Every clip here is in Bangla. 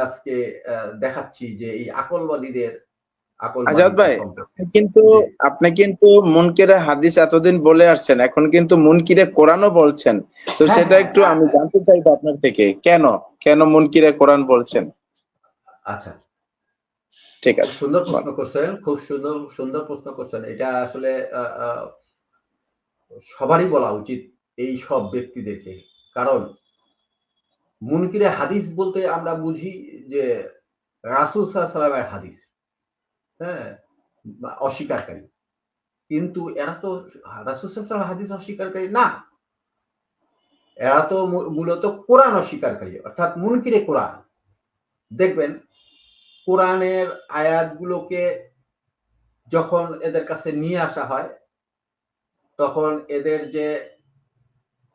আজকে দেখাচ্ছি যে এই আকলবাদীদের আজাদ ভাই, সম্পর্কে। আপনি কিন্তু মুনকিরে হাদিস এতদিন বলে আসছেন, এখন কিন্তু মুনকিরে কোরআনও বলছেন। তো সেটা একটু আমি জানতে চাইবো আপনার থেকে, কেন মুনকিরে কোরআন বলছেন? আচ্ছা, ঠিক আছে, সুন্দর প্রশ্ন করছেন, খুব সুন্দর প্রশ্ন করছেন। এটা আসলে সবারই বলা উচিত এই সব ব্যক্তিদেরকে। কারণ মুনকিরে হাদিস বলতে আমরা বুঝি যে রাসূল সাল্লাল্লাহু আলাইহি ওয়াসাল্লামের হাদিস, হ্যাঁ? অস্বীকারী। কিন্তু এরা তো রাসূল সাল্লাল্লাহু আলাইহি ওয়াসাল্লামের হাদিস অস্বীকারী না। এরা তো মূলত কোরআন অস্বীকারী, অর্থাৎ মুনকিরে কোরআন। দেখবেন কোরআনের আয়াতগুলোকে যখন এদের কাছে নিয়ে আসা হয়, তখন এদের যে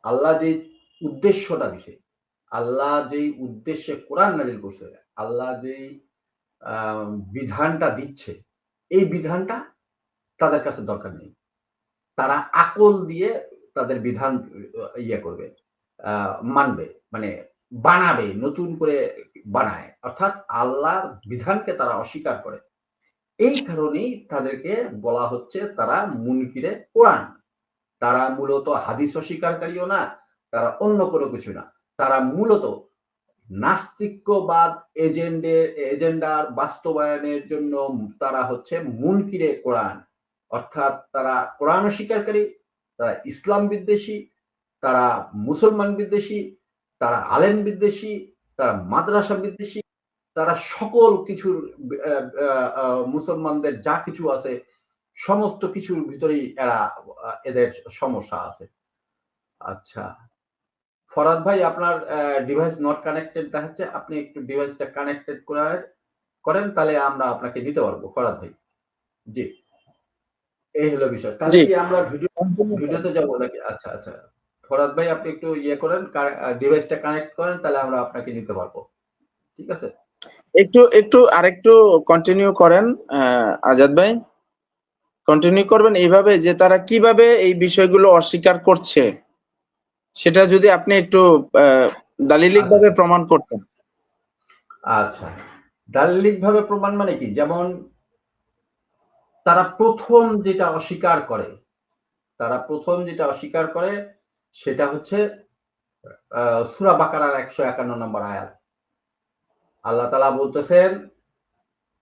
আল্লাহ যেই উদ্দেশ্যটা দিছে, আল্লাহ যেই উদ্দেশ্যে কোরআন নাযিল করছে, আল্লাহ যেই আ বিধানটা দিচ্ছে, এই বিধানটা তাদের কাছে দরকার নেই। তারা আকল দিয়ে তাদের বিধান করবে, মানবে। মানে বানাবে, নতুন করে বানায়। অর্থাৎ আল্লাহর বিধানকে তারা অস্বীকার করে। এই কারণেই তাদেরকে বলা হচ্ছে তারা মুনকিরে কোরআন। তারা মূলত হাদিস অস্বীকারীও না, তারা অন্য কোনো কিছু না। তারা মূলত নাস্তিক্যবাদ এজেন্ডার বাস্তবায়নের জন্য তারা হচ্ছে মুনকিরে কোরআন। অর্থাৎ তারা কোরআন অস্বীকারী, তারা ইসলাম বিদ্বেষী, তারা মুসলমান বিদ্বেষী, তারা আলেম বিদ্বেষী, তারা মাদ্রাসা বিদ্বেষী, তারা সকল কিছুর মুসলমানদের যা কিছু আছে সমস্ত কিছুর ভিতরেই এদের সমস্যা আছে। আচ্ছা, ফরহাদ ভাই আপনার ডিভাইস নট কানেক্টেড দেখাচ্ছে। আপনি একটু ডিভাইসটা কানেক্টেড করেন, তাহলে আমরা আপনাকে দিতে পারবো ফরহাদ ভাই। জি, এই হলো বিষয়। তাহলে কি আমরা ভিডিওতে যাবো নাকি? আচ্ছা, আচ্ছা। ফরহাদ ভাই আপনি একটু করেন, ডিভাইসটা কানেক্ট করেন, তাহলে আমরা আপনাকে নিতে পারবো। ঠিক আছে? একটু আরেকটু কন্টিনিউ করেন আজাদ ভাই, কন্টিনিউ করবেন এইভাবে যে তারা কিভাবে এই বিষয়গুলো অস্বীকার করছে, সেটা যদি আপনি একটু দালিলিকভাবে প্রমাণ করতেন। আচ্ছা, দালিলিকভাবে প্রমাণ মানে কি? যেমন তারা প্রথম যেটা অস্বীকার করে সেটা হচ্ছে সূরা বাকারার ১৫১ নম্বর আয়াত। আল্লাহ তাআলা বলতেছেন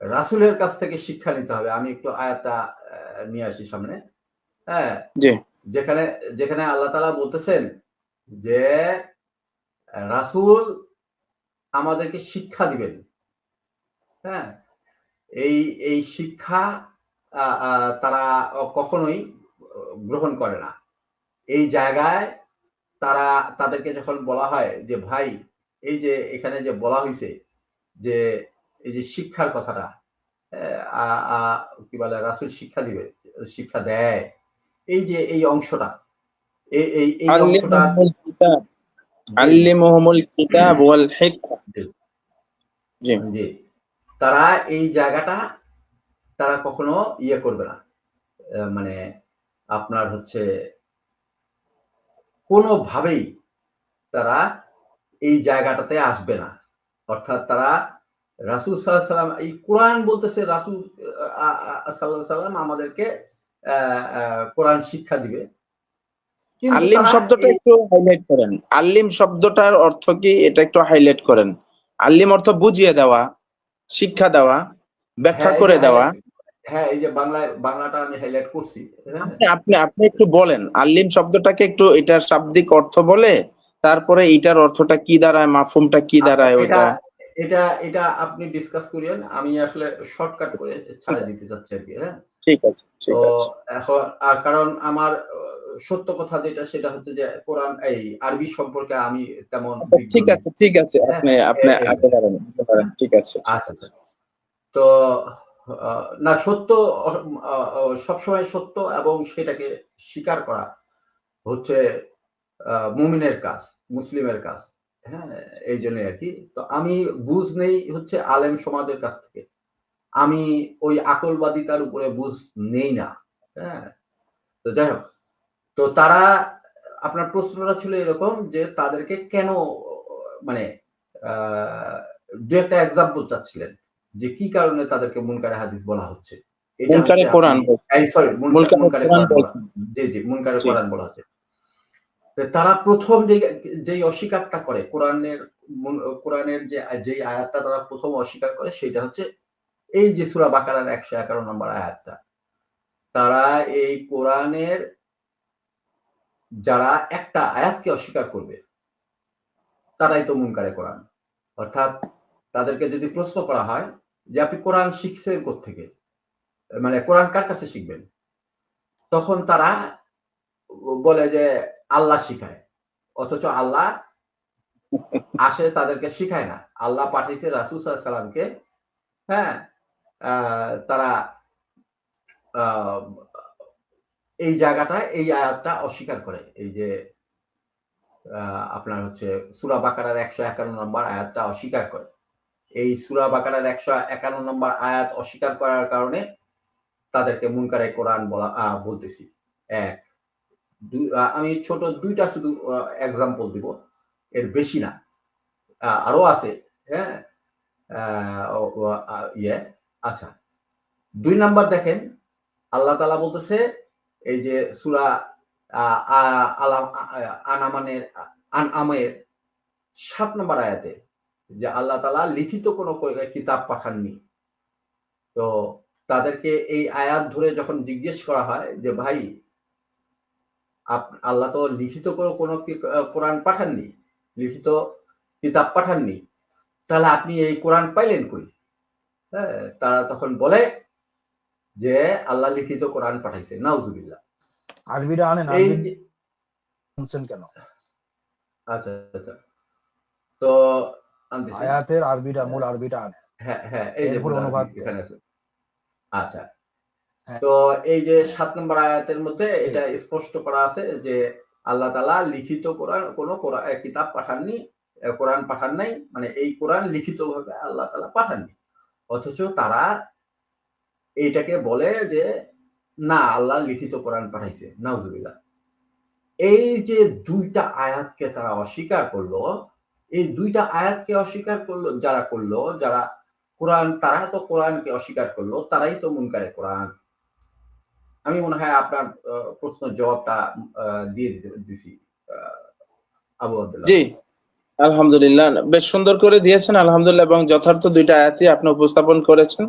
রাসূলের কাছ থেকে শিক্ষা নিতে হবে। আমি একটু আয়াতটা নিয়ে আসি সামনে। হ্যাঁ? জি। যেখানে আল্লাহ তাআলা বলতেছেন যে রাসূল আমাদেরকে শিক্ষা দিবেন। হ্যাঁ? এই শিক্ষা তারা কখনোই গ্রহণ করে না। এই জায়গায় তাদেরকে যখন বলা হয় যে ভাই এই যে এখানে যে বলা হইছে যে এই যে শিক্ষার কথাটা, কি বলে রাসূল শিক্ষা দেয়। এই যে এই অংশটা এই অংশটা আল্লিমুহুমুল কিতাব ওয়াল হিকমা। জি, তারা এই জায়গাটা তারা কখনো করবে না। মানে আপনার হচ্ছে কোনোভাবেই তারা এই জায়গাটাতে আসবে না। অর্থাৎ তারা রাসূল সাল্লাল্লাহু আলাইহি সাল্লাম, এই কোরআন বলতেছে রাসূল সাল্লাল্লাহু আলাইহি সাল্লাম আমাদেরকে কোরআন শিক্ষা দিবে। কিন্তু আল্লিম শব্দটা একটু হাইলাইট করেন। আল্লিম শব্দটার অর্থ কি, এটা একটু হাইলাইট করেন। আল্লিম অর্থ বুঝিয়ে দেওয়া, শিক্ষা দেওয়া, ব্যাখ্যা করে দেওয়া। হ্যাঁ, এই যে বাংলাটা আমি হাইলাইট করছি। আপনি একটু বলেন আল্লিম শব্দটাকে, একটু এটার শাব্দিক অর্থ বলে তারপরে এটার অর্থটা কি দাঁড়ায়, মাফহুমটা কি দাঁড়ায় ওটা। এটা আপনি ডিসকাস করিয়েন। আমি আসলে শর্টকাট করে ছাড়ে দিতে চাচ্ছি আরকি। হ্যাঁ? ঠিক আছে। এখন কারণ আমার সত্য কথা যেটা সেটা হচ্ছে যে কোরআন এই আরবি সম্পর্কে আমি তেমন বিজ্ঞ নই। ঠিক আছে। আপনি আগে পারেন। ঠিক আছে। আচ্ছা। তো না, সত্য সবসময় সত্য এবং সেটাকে স্বীকার করা হচ্ছে মুমিনের কাজ, মুসলিমের কাজ। হ্যাঁ? এইজন্যই আরকি। তো আমি বুঝ নেই হচ্ছে আলেম সমাজের কাছ থেকে। আমি ওই আকলবাদিতার উপরে বুঝ নেই না। হ্যাঁ? তো যাই হোক। তো তারা, আপনার প্রশ্নটা ছিল এরকম যে তাদেরকে কেন মানে আ দু একটা এক্সাম্পল চাচ্ছিলেন যে কি কারণে তাদেরকে মুনকারে হাদিস বলা হচ্ছে। এটা মুনকারে হচ্ছে কোরআন আপনি বলছেন। সরি মুনকারে মুনকারে কোরআন কোরআন বলা, বলছেন। জি মুনকারে জি। কোরআন বলা হচ্ছে। তারা প্রথম যেই অস্বীকারটা করে কোরআনের যেই আয়াতটা তারা প্রথম অস্বীকার করে সেটা হচ্ছে এই যে সূরা বাকারার ১৫১ নম্বর আয়াতটা। তারা এই কোরআনের যারা একটা আয়াতকে অস্বীকার করবে তারাই তো মুনকারে কোরআন। অর্থাৎ তাদেরকে যদি প্রশ্ন করা হয় যে আপনি কোরআন শিখছেন কোত্থেকে? মানে কোরআন কার কাছে শিখবেন? তখন তারা বলে যে আল্লাহ শিখায়। অথচ আল্লাহ আসে তাদেরকে শিখায় না। আল্লাহ পাঠাইছে রাসূল সাল্লাল্লাহু আলাইহি সাল্লামকে, হ্যাঁ? আ তারা আ এই জায়গাটায় এই আয়াতটা অস্বীকার করে। এই যে আ আপনার হচ্ছে সূরা বাকারার ১৫১ নম্বর আয়াতটা অস্বীকার করে। এই সূরা বাকারার ১৫১ নম্বর আয়াত অস্বীকার করার কারণে তাদেরকে মুনকারে কোরআন বলতেছি। ১ আমি ছোট ২ টা শুধু এক্সাম্পল দিব। এর বেশি না। আরো আছে, হ্যাঁ? আ ও আ ইয়ে আচ্ছা। ২ নাম্বার দেখেন, আল্লাহ তাআলা বলতেছে এই যে সূরা আ আ আলাম আনামানের আনআমের ৭ নম্বর আয়াতে যে আল্লাহ তাআলা লিখিত কোন কিতাব পাঠাননি। তো তাদেরকে এই আয়াত ধরে যখন জিজ্ঞেস করা হয় যে ভাই আল্লাহ তো লিখিত কোন কোরআন পাঠাননি। লিখিত কিতাব পাঠাননি। তাহলে আপনি এই কোরআন পাইলেন কই? হ্যাঁ? তারা তখন বলে যে আল্লাহ লিখিত কোরআন পাঠাইছে। নাউজুবিল্লাহ। আরবিটা আনেন, এই আরবি যে শুনছেন কেন? আচ্ছা, আচ্ছা। তো আনতেছি। আয়াতের আরবিটা, মূল আরবিটা আনেন। হ্যাঁ, এই যে এরপর মূল আরবি অনুবাদ এখানে আছে। আচ্ছা। হ্যাঁ, তো এই যে ৭ নম্বর আয়াতের মধ্যে এটা ঠিক। স্পষ্ট করা আছে যে আল্লাহ তাআলা লিখিত কোন কিতাব পাঠাননি, কোরআন পাঠান নাই। মানে এই কোরআন লিখিতভাবে আল্লাহ তাআলা পাঠাননি। অথচ তারা এইটাকে বলে যে না আল্লাহ লিখিত কোরআন পাঠাইছে। নাউজুবিল্লাহ। এই যে ২ টা আয়াতকে তারা অস্বীকার করলো, এই ২ টা আয়াতকে অস্বীকার করলো যারা তারা তো কোরআনকে অস্বীকার করলো, তারাই তো মুনকারে কোরআন। আমি মনে হয় আপনার প্রশ্নের জবাবটা আ দিয়ে দিছি আ আবু আব্দুল্লাহ জি, ভাই। আলহামদুলিল্লাহ। বেশ সুন্দর করে দিয়েছেন আলহামদুলিল্লাহ, এবং যথার্থ ২ টা আয়াতই আপনি উপস্থাপন করেছেন।